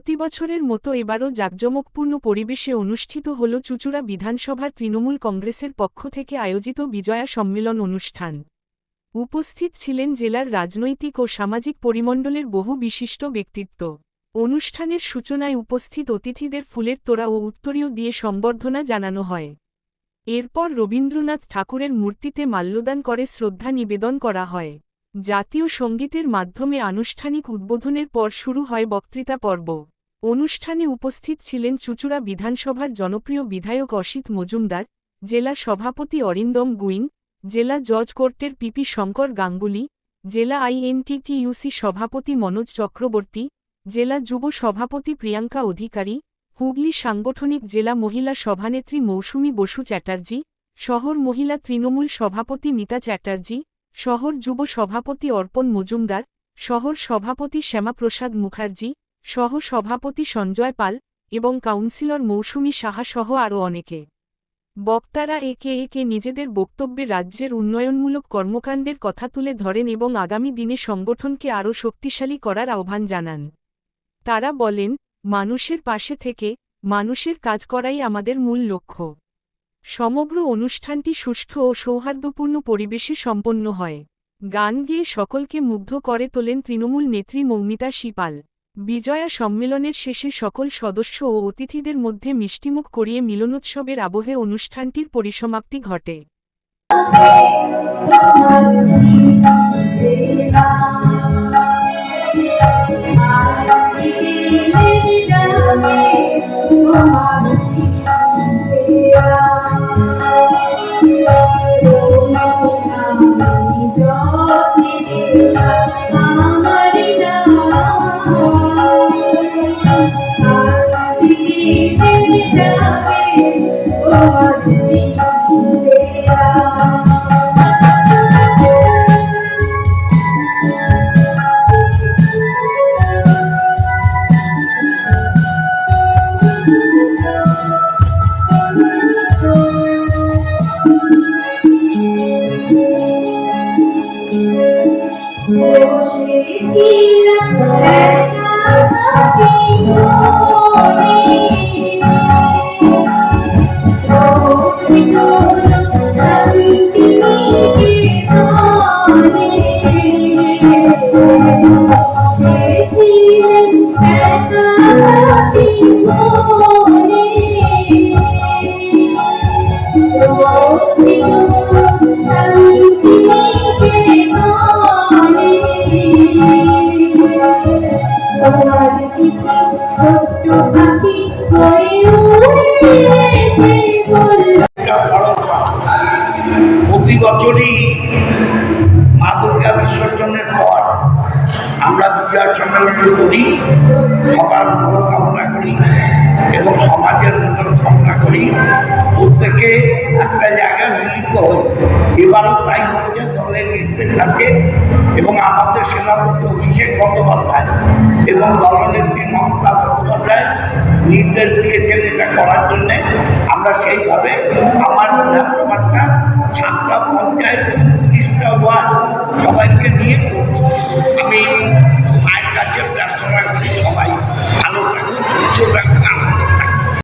প্রতি বছরের মতো এবারও জাঁকজমকপূর্ণ পরিবেশে অনুষ্ঠিত হল চুঁচুড়া বিধানসভার তৃণমূল কংগ্রেসের পক্ষ থেকে আয়োজিত বিজয়া সম্মেলন অনুষ্ঠান। উপস্থিত ছিলেন জেলার রাজনৈতিক ও সামাজিক পরিমণ্ডলের বহু বিশিষ্ট ব্যক্তিত্ব। অনুষ্ঠানের সূচনায় উপস্থিত অতিথিদের ফুলের তোড়া ও উত্তরীয় দিয়ে সম্বর্ধনা জানানো হয়। এরপর রবীন্দ্রনাথ ঠাকুরের মূর্তিতে মাল্যদান করে শ্রদ্ধা নিবেদন করা হয়। জাতীয় সঙ্গীতের মাধ্যমে আনুষ্ঠানিক উদ্বোধনের পর শুরু হয় বক্তৃতা পর্ব। অনুষ্ঠানে উপস্থিত ছিলেন চুঁচুড়া বিধানসভার জনপ্রিয় বিধায়ক অসিত মজুমদার, জেলা সভাপতি অরিন্দম গুইন, জেলা জজ কোর্টের পিপি শঙ্কর গাঙ্গুলি, জেলা আইএনটিটিইউসি সভাপতি মনোজ চক্রবর্তী, জেলা যুব সভাপতি প্রিয়াঙ্কা অধিকারী, হুগলি সাংগঠনিক জেলা মহিলা সভানেত্রী মৌসুমী বসু চ্যাটার্জি, শহর মহিলা তৃণমূল সভাপতি মিতা চ্যাটার্জি, শহর যুব সভাপতি অর্পণ মজুমদার, শহর সভাপতি শ্যামাপ্রসাদ মুখার্জি, সহ সভাপতি সঞ্জয় পাল এবং কাউন্সিলর মৌসুমী সাহা সহ আরও অনেকে। বক্তারা একে একে নিজেদের বক্তব্যে রাজ্যের উন্নয়নমূলক কর্মকাণ্ডের কথা তুলে ধরেন এবং আগামী দিনে সংগঠনকে আরও শক্তিশালী করার আহ্বান জানান। তারা বলেন, মানুষের পাশে থেকে মানুষের কাজ করাই আমাদের মূল লক্ষ্য। সমগ্র অনুষ্ঠানটি সুষ্ঠু ও সৌহার্দ্যপূর্ণ পরিবেশে সম্পন্ন হয়। গান গেয়ে সকলকে মুগ্ধ করে তোলেন তৃণমূল নেত্রী মৌমিতা শীপাল। বিজয়া সম্মেলনের শেষে সকল সদস্য ও অতিথিদের মধ্যে মিষ্টিমুখ করিয়ে মিলনোৎসবের আবহে অনুষ্ঠানটির পরিসমাপ্তি ঘটে। প্রতি বছরই মা দুর্গা বিসর্জনের পর আমরা বিজয়া সম্মেলন করি, সবার মঙ্গল কামনা করি এবং সমাজের মঙ্গল কামনা করি। প্রত্যেকে একটা জায়গায় মিলিত হই। এবারও তাই হচ্ছে দলের নির্দেশাকে এবং আমাদের সেনাপতি অভিষেক বন্দ্যোপাধ্যায় এবং দলনেত্রী মমতা বন্দ্যোপাধ্যায় নির্দেশ দিয়েছেন এটা করার জন্যে। আমরা সেইভাবে আমার বিধানসভাটা 7টা পঞ্চায়েত 30টা ওয়ার্ড সবাইকে নিয়ে করছি। আমি মায়ের কাছে প্রার্থনা